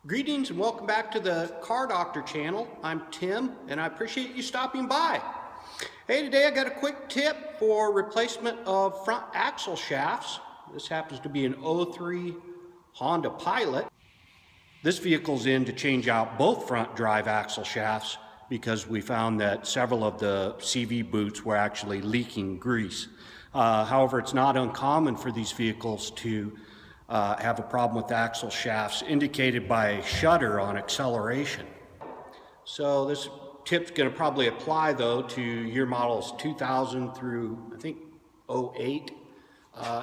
Greetings and welcome back to the Car Doctor channel. I'm Tim and I appreciate you stopping by. Hey, today I got a quick tip for replacement of front axle shafts. This happens to be an 03 Honda Pilot. This vehicle's in to change out both front drive axle shafts because we found that several of the CV boots were actually leaking grease. However, it's not uncommon for these vehicles to have a problem with axle shafts indicated by a shudder on acceleration. So this tip's going to probably apply though to year models 2000 through I think 08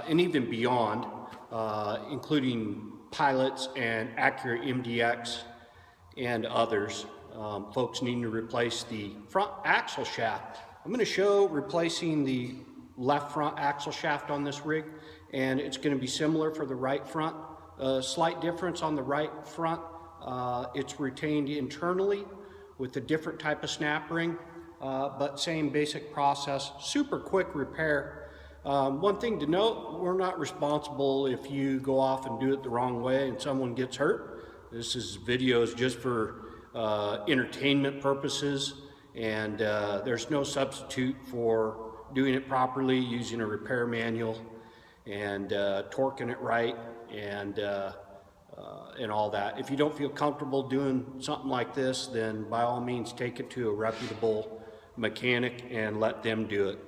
and even beyond, including Pilots and Acura MDX and others. Folks needing to replace the front axle shaft. I'm going to show replacing the left front axle shaft on this rig, and it's going to be similar for the right front. Slight difference on the right front, it's retained internally with a different type of snap ring, but same basic process, super quick repair. One thing to note, we're not responsible if you go off and do it the wrong way and someone gets hurt. This is videos just for entertainment purposes, and there's no substitute for doing it properly, using a repair manual and torquing it right and all that. If you don't feel comfortable doing something like this, then by all means take it to a reputable mechanic and let them do it.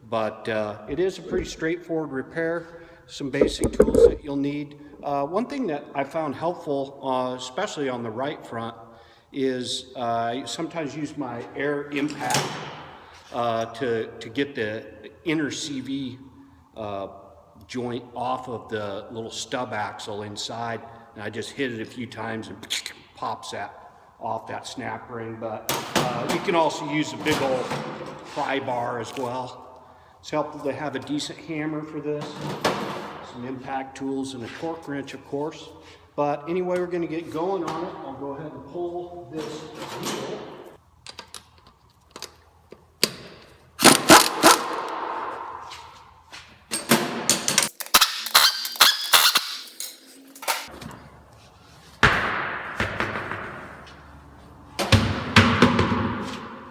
But it is a pretty straightforward repair, some basic tools that you'll need. One thing that I found helpful, especially on the right front, is I sometimes use my air impact to get the inner CV joint off of the little stub axle inside, and I just hit it a few times and pops that off that snap ring. But you can also use a big old pry bar as well. It's helpful to have a decent hammer for this, some impact tools, and a torque wrench, of course. But anyway, we're going to get going on it. I'll go ahead and pull this wheel.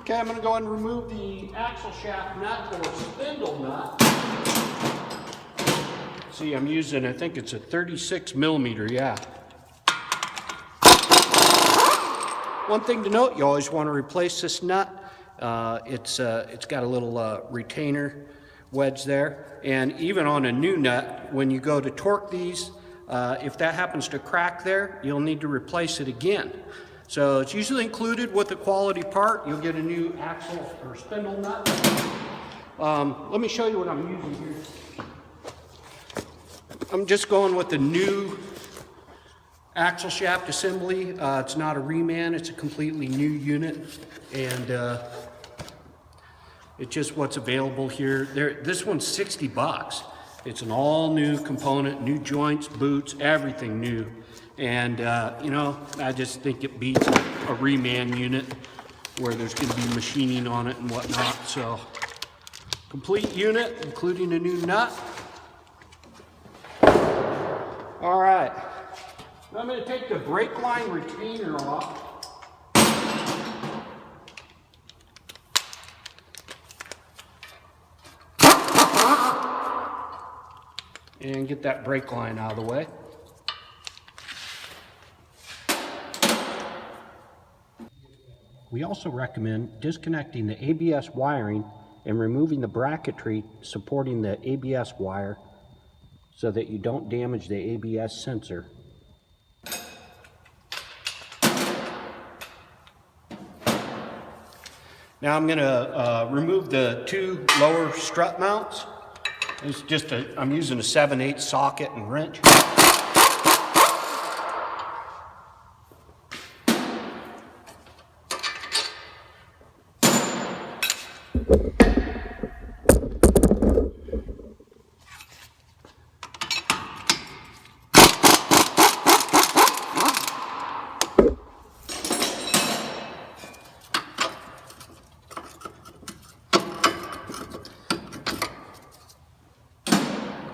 Okay, I'm going to go ahead and remove the axle shaft nut or spindle nut. See, I'm using, I think it's a 36 millimeter, yeah. One thing to note, you always want to replace this nut. It's got a little retainer wedge there. And even on a new nut, when you go to torque these, if that happens to crack there, you'll need to replace it again. So it's usually included with the quality part. You'll get a new axle or spindle nut. Let me show you what I'm using here. I'm just going with the new axle shaft assembly. It's not a reman, it's a completely new unit. And it's just what's available here. This one's 60 bucks. It's an all new component, new joints, boots, everything new. And you know, I just think it beats a reman unit where there's going to be machining on it and whatnot. So, complete unit, including a new nut. All right, now I'm going to take the brake line retainer off. And get that brake line out of the way. We also recommend disconnecting the ABS wiring and removing the bracketry supporting the ABS wire so that you don't damage the ABS sensor. Now I'm going to remove the two lower strut mounts. It's just I'm using a 7/8 socket and wrench.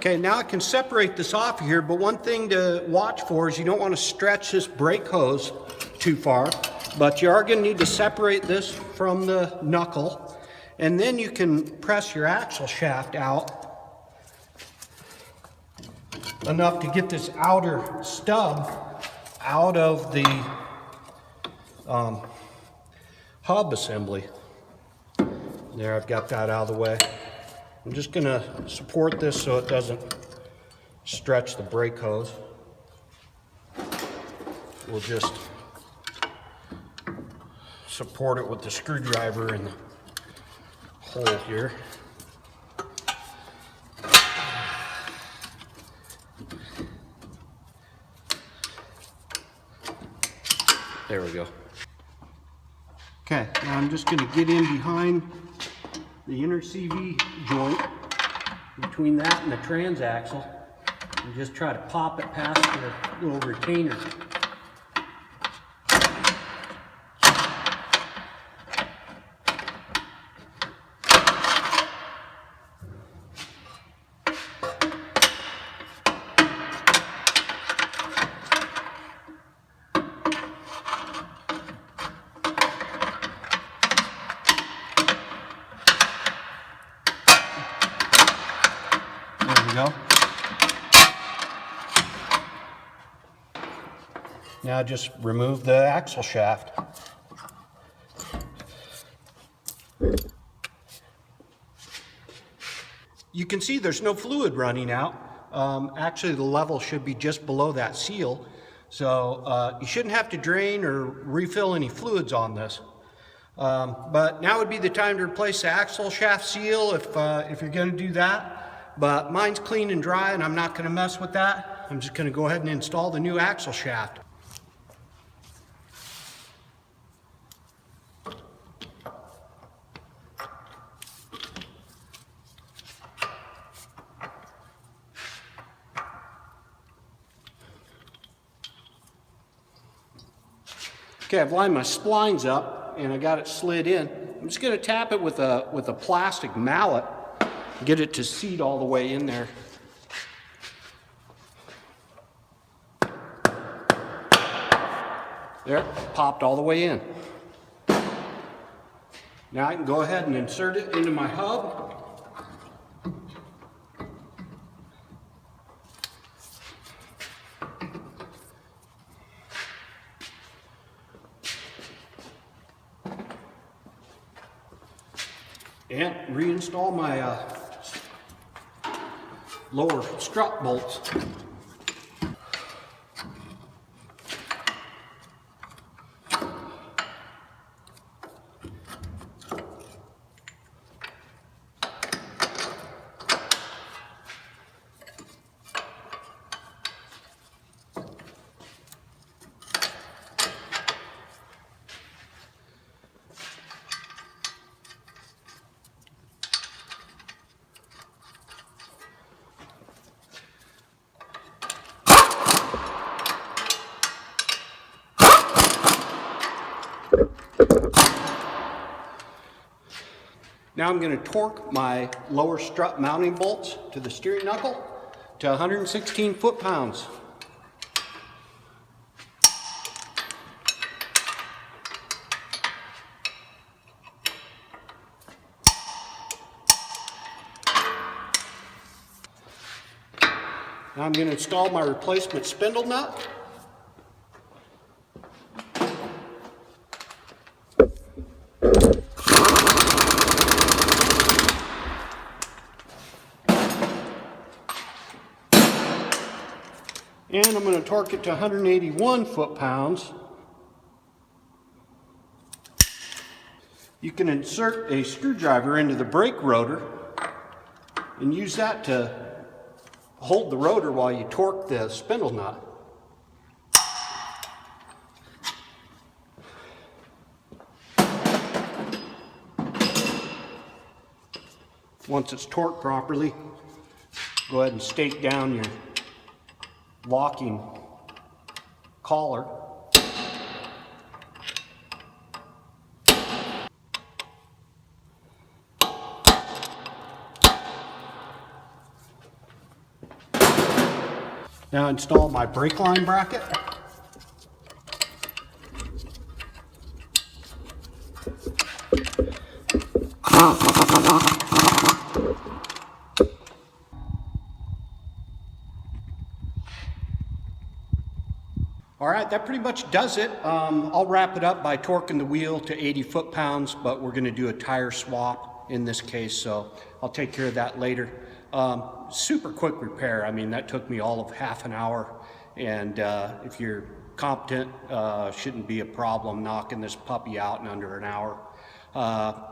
Okay, now I can separate this off here, but one thing to watch for is you don't want to stretch this brake hose too far, but you are going to need to separate this from the knuckle, and then you can press your axle shaft out enough to get this outer stub out of the hub assembly. There, I've got that out of the way. I'm just going to support this so it doesn't stretch the brake hose. We'll just support it with the screwdriver in the hole here. There we go. Okay, now I'm just going to get in behind the inner CV joint between that and the transaxle and just try to pop it past the little retainer. Go. Now just remove the axle shaft. You can see there's no fluid running out. Actually, the level should be just below that seal. So you shouldn't have to drain or refill any fluids on this. But now would be the time to replace the axle shaft seal if you're going to do that. But mine's clean and dry and I'm not going to mess with that. I'm just going to go ahead and install the new axle shaft. Okay, I've lined my splines up and I got it slid in. I'm just going to tap it with a plastic mallet. Get it to seat all the way in there. There, popped all the way in. Now I can go ahead and insert it into my hub. And reinstall my lower strut bolts. Now I'm going to torque my lower strut mounting bolts to the steering knuckle to 116 foot-pounds. Now I'm going to install my replacement spindle nut. And I'm going to torque it to 181 foot-pounds. You can insert a screwdriver into the brake rotor and use that to hold the rotor while you torque the spindle nut. Once it's torqued properly, go ahead and stake down your locking collar. Now install my brake line bracket. All right, that pretty much does it. I'll wrap it up by torquing the wheel to 80 foot-pounds, but we're gonna do a tire swap in this case, so I'll take care of that later. Super quick repair. I mean, that took me all of half an hour, and if you're competent, shouldn't be a problem knocking this puppy out in under an hour.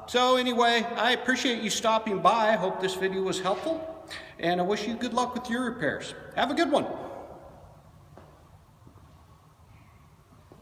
So anyway, I appreciate you stopping by. I hope this video was helpful, and I wish you good luck with your repairs. Have a good one.